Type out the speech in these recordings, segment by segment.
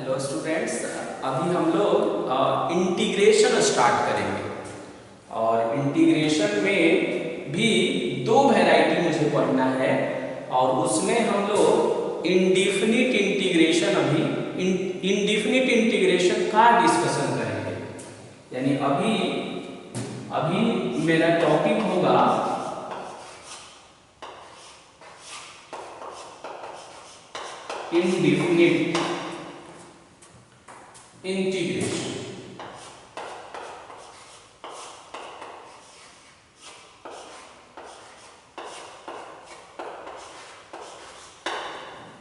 Hello students, अभी हम लोग इंटीग्रेशन स्टार्ट करेंगे और इंटीग्रेशन में भी दो वैरायटी मुझे पढ़ना है और उसमें हम लोग इंडिफिनिट इंटीग्रेशन इंडिफिनिट इंटीग्रेशन का डिस्कशन करेंगे। यानी अभी मेरा टॉपिक होगा इंडिफिनिट इंटीग्रेशन।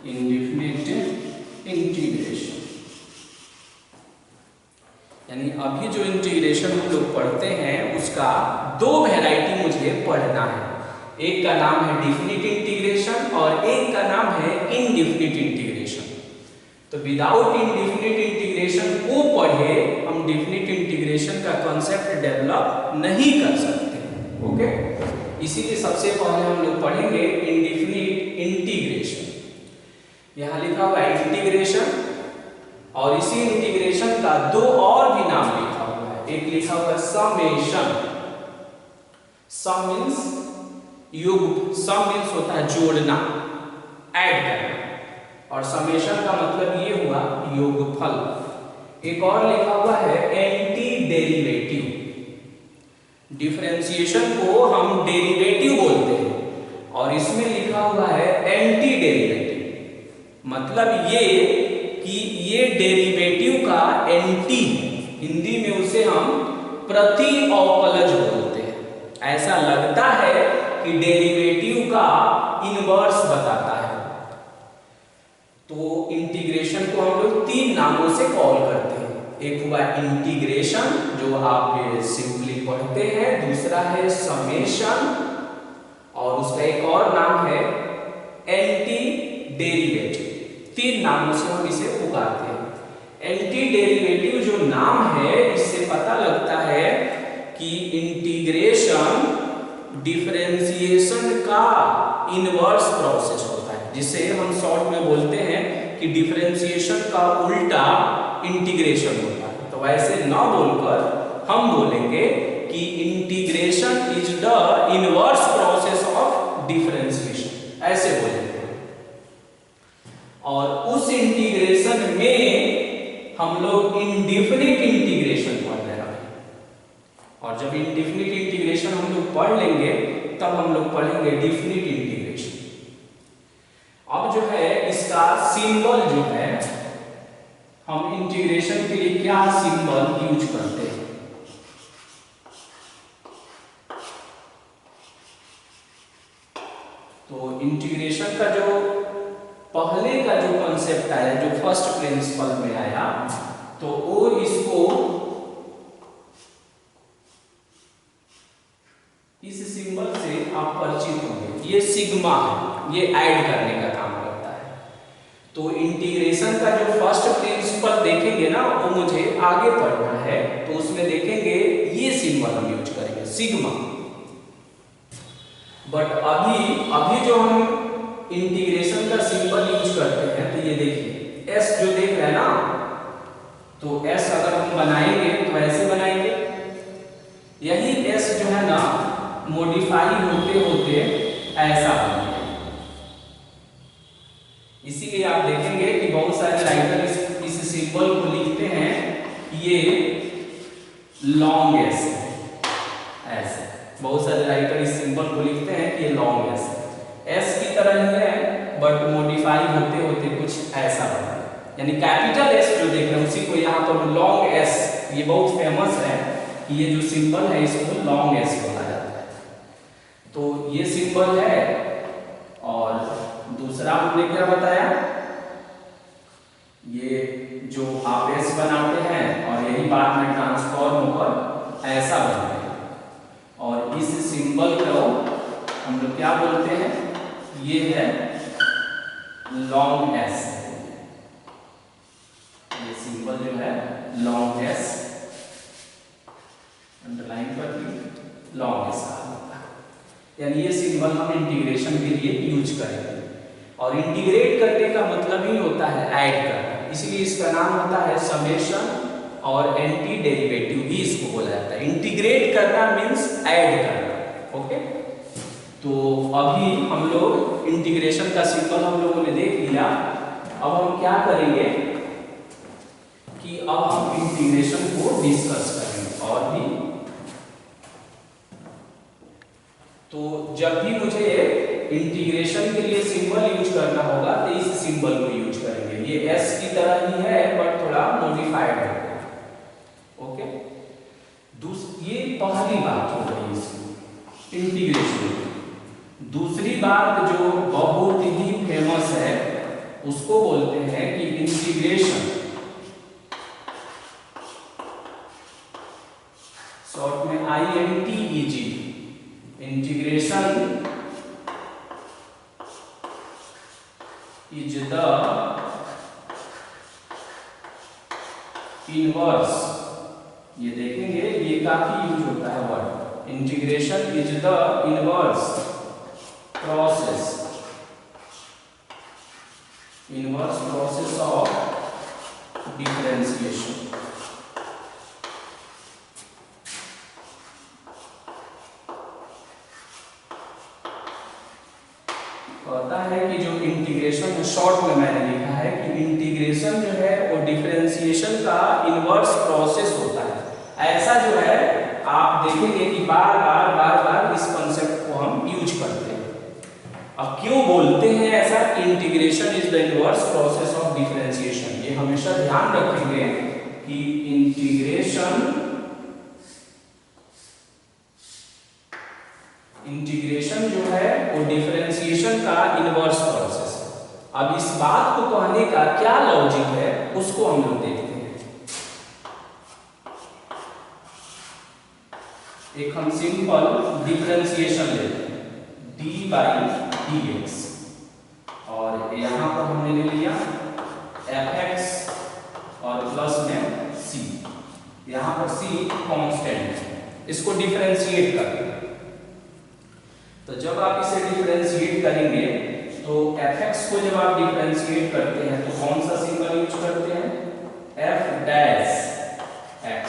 इंडिफिनिट इंटीग्रेशन यानी अभी जो इंटीग्रेशन हम लोग पढ़ते हैं उसका दो वैरायटी मुझे पढ़ना है। एक का नाम है डिफिनिट इंटीग्रेशन और एक का नाम है इनडिफिनिट इंटीग्रेशन। तो विदाउट इंडिफिनिट इंटीग्रेशन को पढ़े हम डिफिनिट इंटीग्रेशन का कॉन्सेप्ट डेवलप नहीं कर सकते। ओके, इसीलिए सबसे पहले हम लोग पढ़ेंगे इंडिफिनिट इंटीग्रेशन। यहाँ लिखा हुआ है इंटीग्रेशन और इसी इंटीग्रेशन का दो और भी नाम लिखा हुआ है। एक लिखा हुआ है समेशन। सम मीन्स योग, सम मीन्स होता है जोड़ना, ऐड करना, और समेशन का मतलब ये हुआ योगफल। एक और लिखा हुआ है एंटी डेरिवेटिव। डिफरेंशिएशन को हम डेरिवेटिव बोलते हैं और इसमें लिखा हुआ है एंटी डेरिवेटिव। मतलब ये कि ये डेरिवेटिव का एंटी है, हिंदी में उसे हम प्रति अवकलज बोलते हैं। ऐसा लगता है कि डेरिवेटिव का इनवर्स बताता है। तो इंटीग्रेशन को हम लोग तीन नामों से कॉल करते हैं। एक हुआ इंटीग्रेशन जो आप सिंपली पढ़ते हैं, दूसरा है समेशन और उसका एक और नाम है एंटी डेरिवेटिव। तीन नामों से हम इसे पुकारते हैं। एंटी डेरिवेटिव जो नाम है इससे पता लगता है कि इंटीग्रेशन डिफरेंशिएशन का इनवर्स प्रोसेस होता है, जिसे हम शॉर्ट में बोलते हैं कि डिफरेंशिएशन का उल्टा इंटीग्रेशन होता है। तो वैसे न बोलकर हम बोलेंगे कि integration is the inverse process of differentiation, ऐसे बोलेंगे। और उस इंटीग्रेशन में हम लोग इंडिफिनिट इंटीग्रेशन पढ़ रहे हैं। और जब इंडिफिनिट इंटीग्रेशन हम लोग पढ़ लेंगे तब हम लोग पढ़ेंगे डिफिनिट इंटीग्रेशन। अब जो है इसका सिंबल जो है, हम इंटीग्रेशन के लिए क्या सिंबल यूज करते हैं। तो इंटीग्रेशन का जो पहले का जो कॉन्सेप्ट आया, जो फर्स्ट प्रिंसिपल में आया, तो वो इसको इस सिंबल से आप परिचित होंगे। ये सिग्मा है, ये ऐड करने का काम करता है। तो इंटीग्रेशन का जो फर्स्ट प्रिंसिपल देखेंगे ना, वो मुझे आगे पढ़ना है, तो उसमें देखेंगे ये सिंबल हम यूज करेंगे, सिग्मा। बट अभी जो हम इंटीग्रेशन का सिंबल यूज करते हैं, तो ये देखिए एस जो देख रहे हैं ना, तो एस अगर हम बनाएंगे तो ऐसे बनाएंगे। यही एस जो है ना मॉडिफाई होते होते ऐसा बनेगा। इसीलिए आप देखेंगे कि बहुत सारे राइटर इस सिंबल को लिखते हैं ये लॉन्ग एस है। ऐसे बहुत सारे राइटर इस सिंबल को लिखते हैं कि ये लॉन्ग एस है। एस की तरह ही है बट मॉडिफाई होते होते कुछ ऐसा बना। यानी कैपिटल एस जो देख रहे हैं उसी को यहाँ पर लॉन्ग एस, ये बहुत फेमस है कि ये जो सिंबल है इसको लॉन्ग एस बोला जाता है। तो ये सिंबल है। और दूसरा हमने क्या बताया, ये जो आप एस बनाते हैं और यही बाद में ट्रांसफॉर्म होकर ऐसा बनता है। और इस सिंबल को हम लोग क्या बोलते हैं, ये है लॉन्ग एस। ये सिंबल जो है लॉन्ग एस, अंडरलाइन पर लॉन्ग एस होता है। यानी ये सिंबल हम इंटीग्रेशन के लिए यूज करेंगे। और इंटीग्रेट करने का मतलब ही होता है ऐड करना। इसलिए इसका नाम होता है समेशन और एंटी डेरिवेटिव भी इसको बोला जाता है। इंटीग्रेट करना मीन्स ऐड करना। ओके, तो अभी हम लोग इंटीग्रेशन का सिंबल हम लोगों ने देख लिया। अब हम क्या करेंगे कि अब हम इंटीग्रेशन को डिस्कस करेंगे और भी। तो जब भी मुझे इंटीग्रेशन के लिए सिंबल यूज करना होगा तो इस सिंबल को यूज करेंगे। ये एस की तरह ही है बट थोड़ा मॉडिफाइड है। ओके, ये पहली बात हो गई इसकी इंटीग्रेशन। दूसरी बात जो बहुत ही फेमस है उसको बोलते हैं कि इंटीग्रेशन, शॉर्ट में INTEG, integration is the inverse. ये देखेंगे ये काफी यूज होता है word. Integration is the inverse process, inverse process of differentiation. कहता है कि जो इंटीग्रेशन, शॉर्ट में मैंने लिखा है कि इंटीग्रेशन जो है वो डिफरेंशिएशन का इनवर्स प्रोसेस होता है। ऐसा जो है आप देखेंगे कि बार बार इस कॉन्सेप्ट को हम यूज करते हैं। अब क्यों बोलते हैं ऐसा, integration is the inverse process of differentiation. ये हमेशा ध्यान रखेंगे कि इंटीग्रेशन जो है वो डिफरेंशिएशन का इनवर्स प्रोसेस है। अब इस बात को कहने का क्या लॉजिक है उसको हम लोग देखते हैं। एक हम सिंपल डिफरेंशिएशन लेते हैं, d/dx, और यहां पर हमने ले लिया fx और प्लस में c। यहां पर c कांस्टेंट है, इसको डिफरेंशिएट करते हैं। तो जब आप इसे डिफरेंशिएट करेंगे तो fx को जब आप डिफरेंशिएट करते हैं तो कौन सा सिंबल यूज करते हैं, f'(x),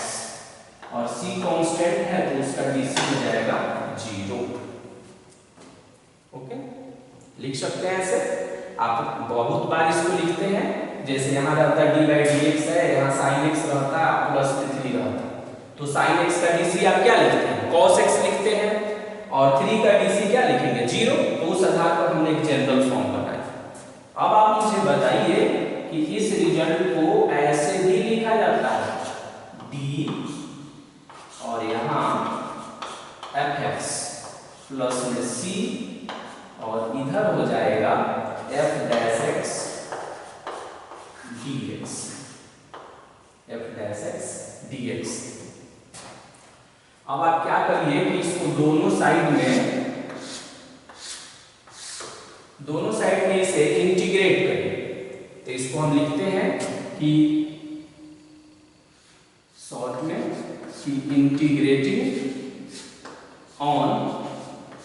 और c कांस्टेंट है तो उसका dc हो जाएगा 0। ओके, लिख सकते हैं ऐसे। आप बहुत बार इसको लिखते हैं, जैसे यहाँ रहता है d/dx है, यहाँ sin x रहता है, प्लस में 3 रहता है, तो sin x का dc आप क्या लिखते हैं, cos x लिखते हैं, और 3 का dc क्या लिखेंगे, 0। तो उस आधार पर हमने एक जनरल फॉर्म बनाया। अब आप मुझे बताइए कि इस रिजल्ट को ऐसे भी लिखा जाता है, d और यहाँ fx प्लस में c, और इधर हो जाएगा f'(x) dx, f'(x) dx। अब आप क्या करिए कि इसको दोनों साइड में इसे इंटीग्रेट करिए। तो इसको हम लिखते हैं कि शॉर्ट में कि इंटीग्रेटिंग ऑन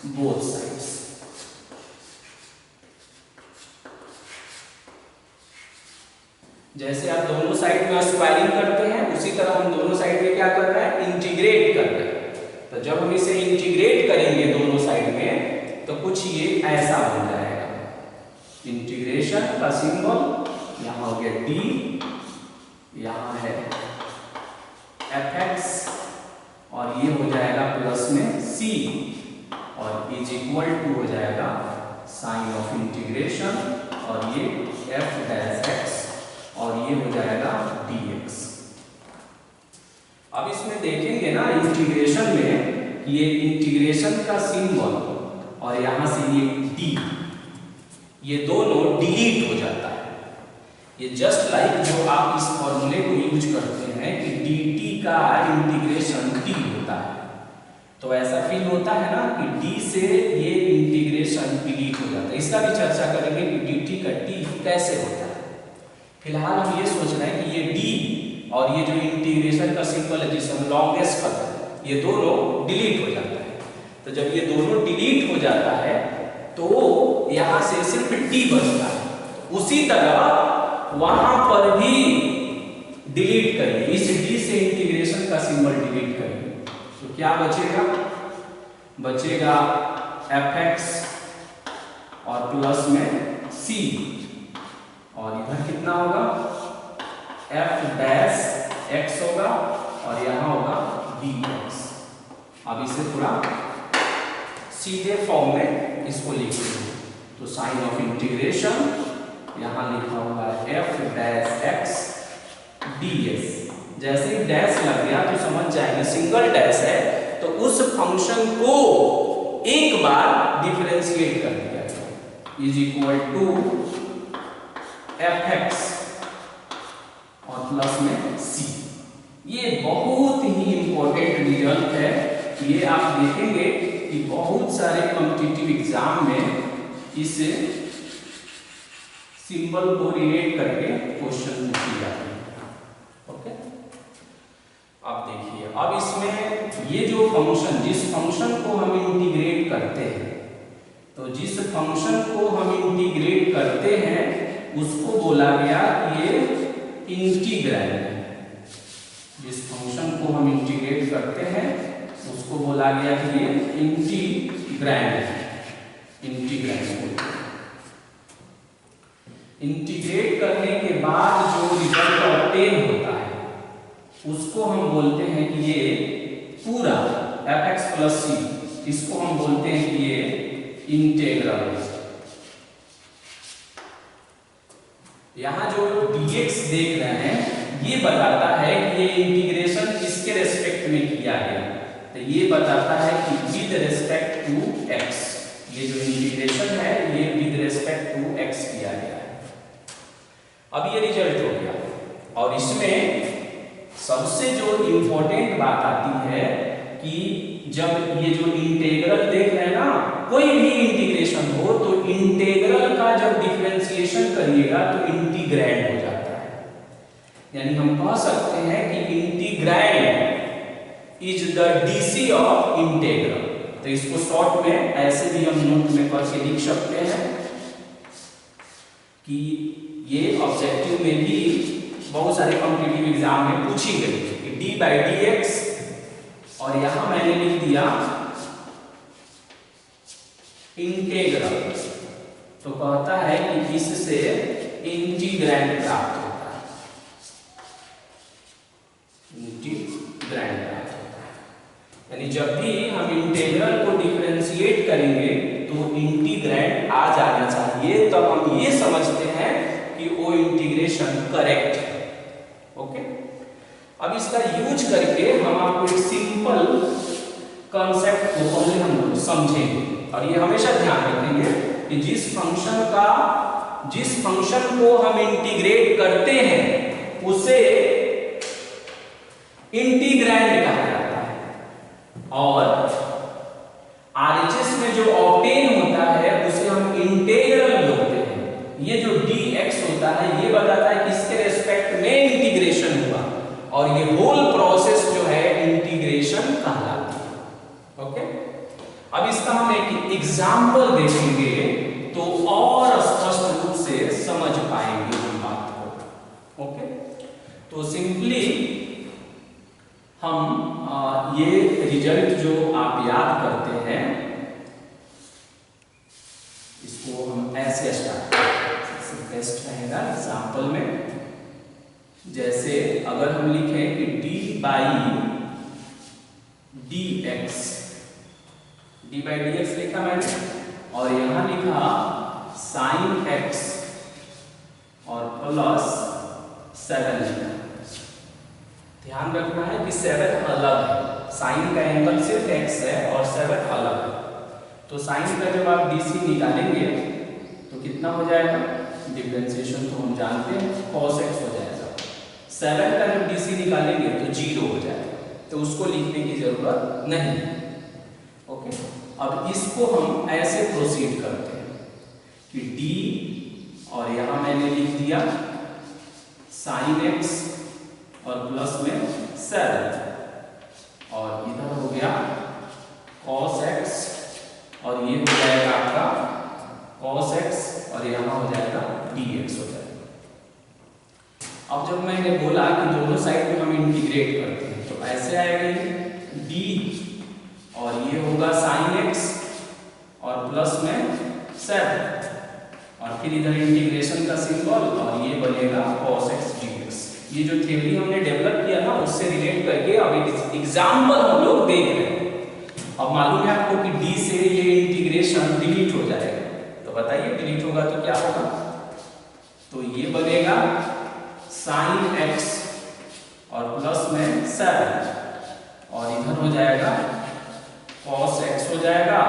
बोथ साइड्स। जैसे आप दोनों साइड में स्क्वायरिंग करते हैं उसी तरह हम दोनों साइड में क्या कर रहे हैं, इंटीग्रेट कर रहे हैं। तो जब हम इसे इंटीग्रेट करेंगे दोनों साइड में तो कुछ ये ऐसा बन जाएगा। इंटीग्रेशन का सिंबल यहाँ हो गया d, यहाँ है fx, और ये हो जाएगा प्लस में c, और इज इक्वल टू हो जाएगा साइन ऑफ इंटीग्रेशन, और ये f'(x), और ये हो जाएगा dx। अब इसमें देखेंगे ना इंटीग्रेशन में, ये इंटीग्रेशन का सिंबल और यहां से ये d, ये दोनों डिलीट हो जाता है। ये जस्ट लाइक जो आप इस फॉर्मूले को यूज करते हैं कि dt का इंटीग्रेशन d होता है, तो ऐसा फील होता है ना कि d से ये इंटीग्रेशन डिलीट हो जाता है। इसका भी चर्चा करेंगे कि dt का d कैसे होता है। फिलहाल हम ये सोच रहे हैं कि ये d और ये जो इंटीग्रेशन का सिंबल है जिसे हम लॉन्गेस्ट कहते हैं, ये दोनों डिलीट हो जाता है। तो जब ये दोनों डिलीट हो जाता है तो यहाँ से सिर्फ d बचता है। उसी तरह वहां पर भी डिलीट करिए, इस डी से इंटीग्रेशन का सिंबल डिलीट करिए, तो क्या बचेगा? बचेगा fx और प्लस में c, और इधर कितना होगा? f डैश x होगा और यहां होगा dx। अब इसे थोड़ा सीधे फॉर्म में इसको लिख देंगे, तो साइन ऑफ इंटीग्रेशन यहां लिखा होगा f डैश x ds। जैसे ही डैश लग गया तो समझ जाएंगे सिंगल डैश है, तो उस फंक्शन को एक बार डिफरेंशिएट कर दिया इज इक्वल टू fx और प्लस में c। ये बहुत ही इंपॉर्टेंट रिजल्ट है, ये आप देखेंगे कि बहुत सारे कॉम्पिटिटिव एग्जाम में इस सिंबल को रिलेट करके क्वेश्चन पूछे जाते हैं। ओके, अब देखिए, अब इसमें ये जो फंक्शन, जिस फंक्शन को हम इंटीग्रेट करते हैं, तो जिस फंक्शन को हम इंटीग्रेट करते हैं उसको बोला गया कि ये इंटीग्रैंड है। जिस फंक्शन को हम इंटीग्रेट करते हैं उसको बोला गया कि ये इंटीग्रैंड है। इंटीग्रैंड इंटीग्रेट करने के बाद जो रिजल्ट ऑब्टेन होता है उसको हम बोलते हैं कि ये पूरा fx प्लस c, इसको हम बोलते हैं कि ये इंटीग्रल है। यहां जो dx देख रहे हैं ये बताता है कि ये इंटीग्रेशन किसके रेस्पेक्ट में किया गया, तो ये बताता है कि विद रेस्पेक्ट टू x, ये जो इंटीग्रेशन है ये विद रेस्पेक्ट टू x किया गया है। अब ये रिजल्ट हो गया, और इसमें सबसे जो इंपॉर्टेंट बात आती है कि जब ये जो इंटीग्रल देख रहे हैं ना, कोई भी इंटीग्रेशन हो तो इंटीग्रल का जब डिफरेंशिएशन करिएगा तो इंटीग्रैंड हो जाता है। यानी हम कह सकते हैं कि integrand is the DC of integral. तो इसको शॉर्ट में ऐसे भी हम नोट में करके लिख सकते हैं कि ये ऑब्जेक्टिव में भी बहुत सारे कॉम्पिटिटिव एग्जाम में पूछी गई कि d बाई डी एक्स, और यहां मैंने लिख दिया इंटीग्रल, तो कहता है कि इससे इंटीग्रैंड प्राप्त होता है। इंटीग्रैंड प्राप्त होता है, यानी जब भी हम इंटीग्रल को डिफरेंशिएट करेंगे तो इंटीग्रैंड आ जाना चाहिए, तब हम ये समझते हैं कि वो इंटीग्रेशन करेक्ट है। ओके, अब इसका यूज करके हम आपको एक सिंपल कॉन्सेप्ट को पहले हम लोग समझेंगे, और ये हमेशा ध्यान रखेंगे कि जिस फंक्शन को हम इंटीग्रेट करते हैं उसे इंटीग्रैंड कहा जाता है, और आरएचएस में जो ऑब्टेन होता है उसे हम इंटीग्रल बोलते हैं। ये जो dx होता है ये बताता है किसके रेस्पेक्ट में इंटीग्रेशन हुआ, और ये होल प्रोसेस जो है इंटीग्रेशन कहलाती है। ओके, अब इसका हम एक एग्जांपल देखेंगे तो और स्पष्ट रूप से समझ पाएंगे हम बात को। ओके, तो सिंपली हम ये रिजल्ट जो आप याद करते हैं इसको हम ऐसे स्टार्ट करेंगे, बेस्ट रहेगा एग्जांपल में। जैसे अगर हम लिखें कि d by dx, d by dx लिखा मैंने, और यहां लिखा साइन x और प्लस 7 लिखा। ध्यान रखना है कि 7 अलग है, साइन का एंगल सिर्फ x है और 7 अलग है। तो साइन का जब आप dc निकालेंगे तो कितना हो जाएगा, डिफरेंशिएशन तो हम जानते हैं cos x हो जाएगा। 7 का जब dc निकालेंगे तो 0 हो जाएगा, तो उसको लिखने की जरूरत नहीं। ओके, अब इसको हम ऐसे प्रोसीड करते हैं कि d, और यहां मैंने लिख दिया साइन x और प्लस में 7, और इधर हो गया cos x, और ये हो जाएगा आपका cos x, और यहां हो जाएगा dx हो जाएगा। मैंने बोला कि दोनों साइड में हम इंटीग्रेट करते हैं, तो ऐसे आएगा d और ये होगा sin x और प्लस में 7 और फिर इधर इंटीग्रेशन का सिंबल और ये बनेगा cos x dx। ये जो थ्योरी हमने डेवलप किया ना उससे रिलेट करके अब एक एग्जाम्पल हम लोग देख रहे हैं। अब मालूम है आपको कि d से ये इंटीग्रेशन डिलीट हो जाएगा, तो बताइए डिलीट होगा तो क्या होगा? तो ये बनेगा sin x और प्लस में 7 और इधर हो जाएगा cos x हो जाएगा,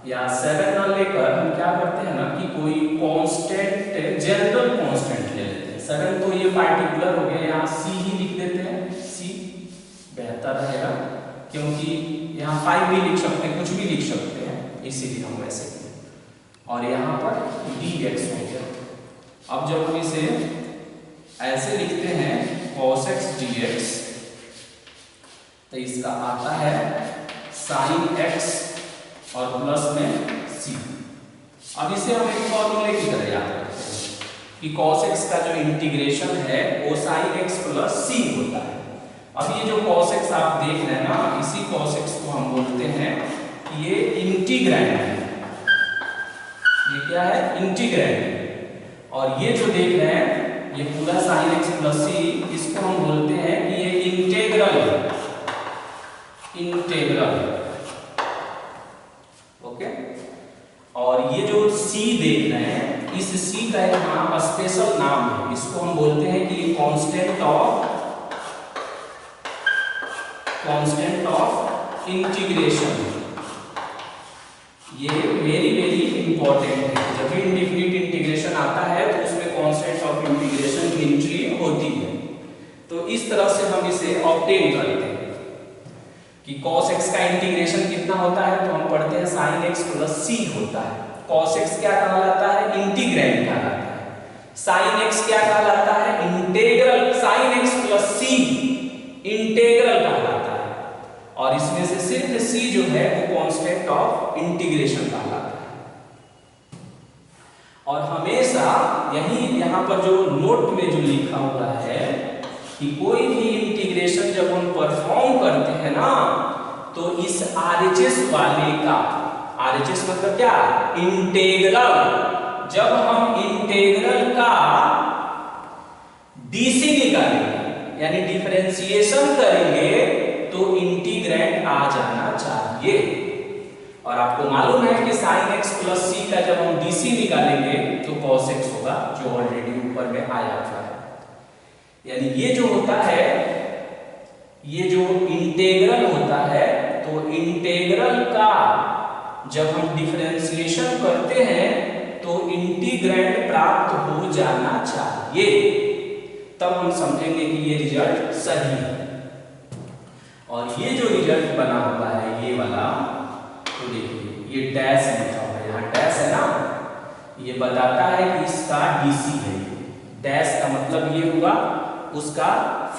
या 7 ना लेकर हम क्या करते हैं ना कि कोई कांस्टेंट जनरल कांस्टेंट ले लेते हैं। 7 तो ये पार्टिकुलर हो गया, यहाँ c ही लिख देते हैं, c बेहतर रहेगा क्योंकि यहाँ 5 भी लिख सकते हैं, कुछ भी लिख सकते हैं, इसीलिए हम वैसे किए। और यहाँ पर dx हो गया। अब जब हम इसे ऐसे लिखते हैं cos x dx तो इसका आता है sin x और प्लस में c। अब इसे हम एक फॉर्मूले की तरह याद करते हैं कि cos x का जो इंटीग्रेशन है वो sin x प्लस c होता है। अब ये जो cos x आप देख रहे हैं ना, इसी cos x को हम बोलते हैं कि ये इंटीग्रैंड है। ये क्या है? इंटीग्रैंड है। और ये जो देख रहे हैं ये पूरा sin x प्लस c, इसको हम बोलते हैं कि ये इंटेग्रल है, इंटेग्रल। ओके। और ये जो c देख रहे हैं, इस c का यहाँ स्पेशल नाम है, इसको हम बोलते हैं कि कांस्टेंट ऑफ इंटीग्रेशन। ये वेरी वेरी इंपॉर्टेंट है। जब भी इंडेफिनिट इंटीग्रेशन आता है तो उसमें कांस्टेंट ऑफ इंटीग्रेशन की एंट्री होती है। तो इस तरह से हम इसे ऑब्टेन करते हैं कि cos x का इंटीग्रेशन कितना होता है, तो हम पढ़ते हैं sin x प्लस c होता है। cos x क्या कहलाता है? इंटीग्रैंड कहलाता है। sin x क्या कहलाता है? Integral. sin x plus c integral कहलाता है। और इसमें से सिर्फ c जो है वो कांस्टेंट ऑफ इंटीग्रेशन कहलाता है। और हमेशा यही यहाँ पर जो नोट में जो लिखा हुआ है कि कोई भी इंटीग्रेशन जब हम परफॉर्म करते हैं ना, तो इस RHS वाले का, RHS मतलब क्या? इंटीग्रल। जब हम इंटीग्रल का DC निकालेंगे यानी डिफरेंशिएशन करेंगे तो इंटीग्रैंड आ जाना चाहिए। और आपको मालूम है कि sin x प्लस c का जब हम DC निकालेंगे तो cos x होगा, जो ऑलरेडी ऊपर में आया था। यानी ये जो होता है, ये जो इंटीग्रल होता है, तो इंटीग्रल का जब हम डिफरेंशिएशन करते हैं तो इंटीग्रैंड प्राप्त हो जाना चाहिए, तब हम समझेंगे कि ये रिजल्ट सही है। और ये जो रिजल्ट बना हुआ है ये वाला, तो देखिए ये डैश लिखा हुआ है, यहाँ डैश है ना, ये बताता है कि इसका DC है। डैश का मतलब ये हुआ उसका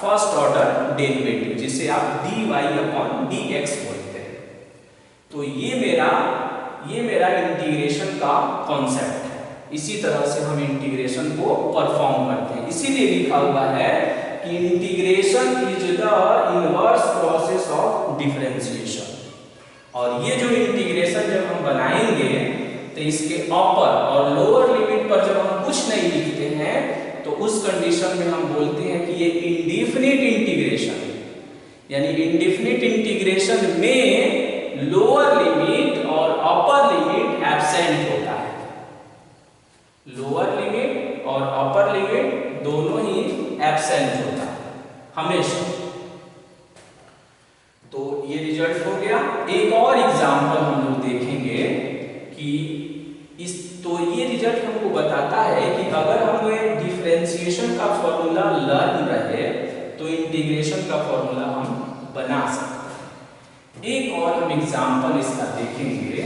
फर्स्ट ऑर्डर डेरिवेटिव, जिसे आप dy/dx बोलते हैं। तो ये मेरा इंटीग्रेशन का कॉन्सेप्ट है। इसी तरह से हम इंटीग्रेशन को परफॉर्म करते हैं। इसीलिए लिखा हुआ है कि integration is the inverse process of differentiation. और ये जो इंटीग्रेशन जब हम बनाएंगे तो इसके अपर और लोअर लिमिट पर जब हम कुछ नहीं लिखते हैं तो उस कंडीशन में हम बोलते हैं कि ये इंडेफिनिट इंटीग्रेशन है। यानी इंडेफिनिट इंटीग्रेशन में लोअर लिमिट और अपर लिमिट एब्सेंट होता है। लोअर लिमिट और अपर लिमिट दोनों ही एब्सेंट होता है हमेशा। तो ये रिजल्ट हो गया। एक और एग्जांपल हम लोग देखेंगे कि तो ये रिजल्ट हमको बताता है कि अगर हमें डिफरेंशिएशन का फॉर्मूला लर्न रहे तो इंटीग्रेशन का फॉर्मूला हम बना सकते हैं। एक और हम एग्जांपल इसका देखेंगे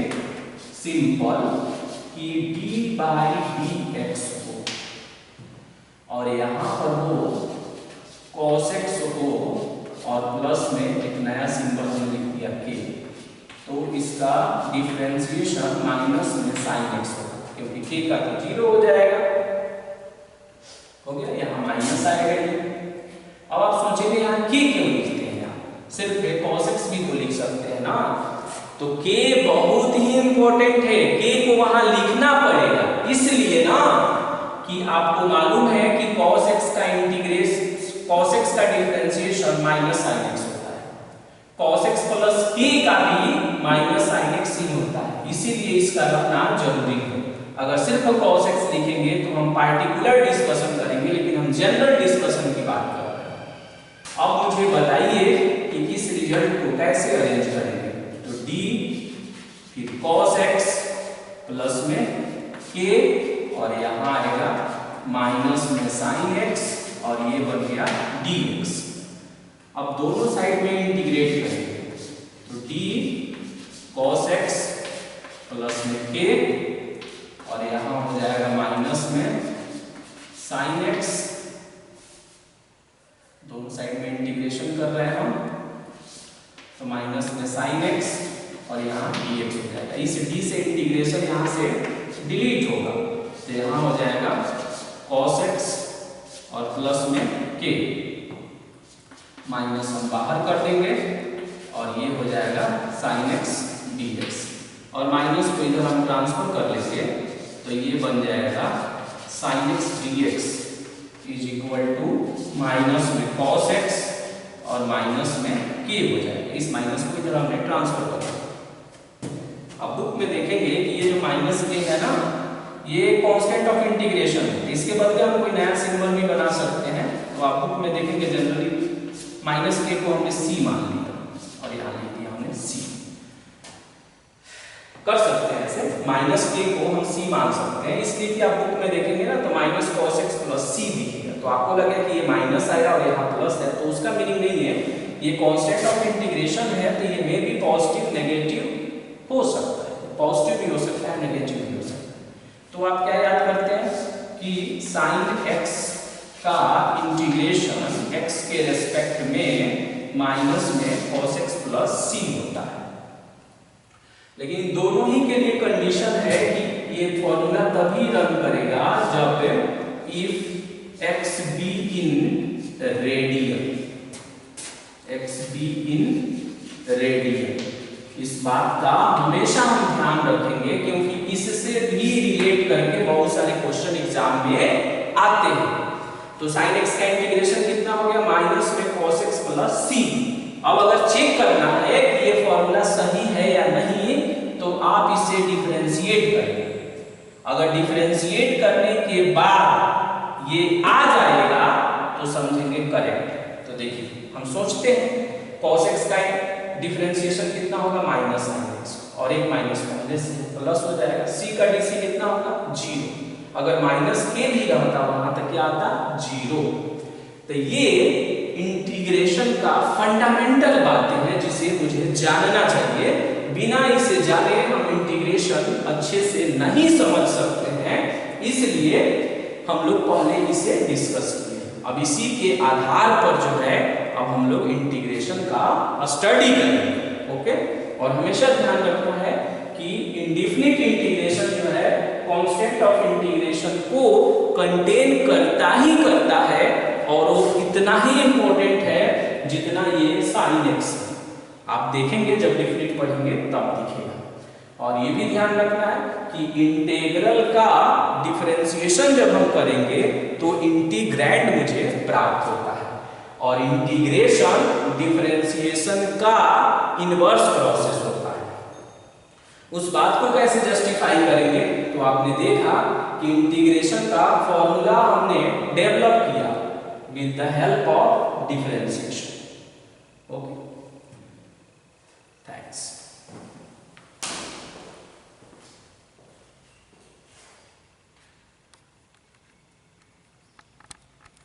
सिंपल कि d/dx हो और यहाँ पर वो cos x हो और प्लस में एक नया सिंबल हम लिख दिया k, तो इसका डिफरेंशिएशन माइनस में sin x होगा, क्योंकि k का तो 0 हो जाएगा। हो गया। यहाँ माइनस आएगा ये। अब आप सोचेंगे यहाँ के क्यों लिखते हैं, यहाँ सिर्फ cos x भी तो लिख सकते हैं ना। तो k बहुत ही इंपॉर्टेंट है, k को वहां लिखना पड़ेगा, इसलिए ना कि आपको मालूम है कि cos x का डिफरेंशिएशन माइनस sin x होता है, cos x प्लस k का भी माइनस sin x ही होता है, इसीलिए इसका रखना जरूरी है। अगर सिर्फ cos x लिखेंगे तो हम पार्टिकुलर डिस्कशन करेंगे, लेकिन हम जनरल डिस्कशन की बात कर रहे हैं। अब मुझे बताइए कि इस रिजल्ट को कैसे अरेंज करेंगे। तो d फिर cos x प्लस में k और यहाँ आएगा माइनस में sin x और ये बन गया dx। अब दोनों साइड में इंटीग्रेट करेंगे तो d cos x प्लस में k और यहाँ हो जाएगा माइनस में sin x, दोनों साइड में इंटीग्रेशन कर रहे हैं हम, तो माइनस में sin x और यहाँ dx हो जाएगा। इस d से इंटीग्रेशन यहाँ से डिलीट होगा, तो यहाँ हो जाएगा cos x और प्लस में k, माइनस हम बाहर कर देंगे और ये हो जाएगा sin x dx, और माइनस को इधर हम ट्रांसफर कर लेंगे तो ये बन जाएगा sin x dx is equal to minus में cos x और माइनस में k हो जाएगा। इस माइनस को इधर हमने ट्रांसफर कर दिया। अब बुक में देखेंगे कि ये जो माइनस k है ना, ये कांस्टेंट ऑफ इंटीग्रेशन है, इसके बदले हम कोई नया सिंबल भी बना सकते हैं। तो आप बुक में देखेंगे जनरली माइनस k को हमने c मान लिया और यहाँ लिख दिया हमने c। कर सकते हैं ऐसे, माइनस k को हम c मान सकते हैं, इसलिए कि आप बुक में देखेंगे ना तो minus cos x plus c दिखेगा, तो आपको लगेगा कि ये माइनस आया और यहाँ प्लस है, तो उसका मीनिंग नहीं है, ये कांस्टेंट ऑफ इंटीग्रेशन है, तो ये में भी पॉजिटिव नेगेटिव हो सकता है, पॉजिटिव भी हो सकता है नेगेटिव भी हो सकता है। तो आप क्या याद करते हैं कि sin x का इंटीग्रेशन x के रेस्पेक्ट में माइनस में cos x प्लस c होता है, लेकिन दोनों ही के लिए कंडीशन है कि ये फॉर्मूला तभी रन करेगा जब if x be in radian, x be in radian. इस बात का हमेशा हम ध्यान रखेंगे क्योंकि इससे भी रिलेट करके बहुत सारे क्वेश्चन एग्जाम में आते हैं। तो sin x का इंटीग्रेशन कितना हो गया, माइनस में cos x प्लस c। अब अगर चेक करना है कि ये फॉर्मूला सही है या नहीं, तो आप इसे डिफरेंशिएट करेंगे। अगर डिफरेंशिएट करने के बाद ये आ जाएगा तो समझेंगे करेक्ट। तो देखिए हम सोचते हैं cos x का डिफरेंशिएशन कितना होगा, माइनस sin x, और एक माइनस पहले से प्लस हो जाएगा, c का dc कितना होगा 0, अगर माइनस k भी रहता वहां तक क्या आता 0। तो ये इंटीग्रेशन का फंडामेंटल बातें हैं जिसे मुझे जानना चाहिए, बिना इसे जाने हम इंटीग्रेशन अच्छे से नहीं समझ सकते हैं, इसलिए हम लोग पहले इसे डिस्कस किए। अब इसी के आधार पर जो है अब हम लोग इंटीग्रेशन का स्टडी करेंगे। ओके, और हमेशा ध्यान रखना है कि इंडेफिनिट इंटीग्रेशन जो है कांस्टेंट ऑफ इंटीग्रेशन को कंटेन करता ही करता है, और वो इतना ही इंपॉर्टेंट है जितना ये sin x। आप देखेंगे जब डेफिनेट पढ़ेंगे तब दिखेगा। और ये भी ध्यान रखना है कि इंटीग्रल का डिफरेंशिएशन जब हम करेंगे तो इंटीग्रैंड मुझे प्राप्त होता है, और इंटीग्रेशन डिफरेंशिएशन का इनवर्स प्रोसेस होता है। उस बात को कैसे जस्टिफाई करेंगे, तो आपने देखा कि इंटीग्रेशन का फॉर्मूला हमने डेवलप किया with the help of differentiation. Okay, thanks.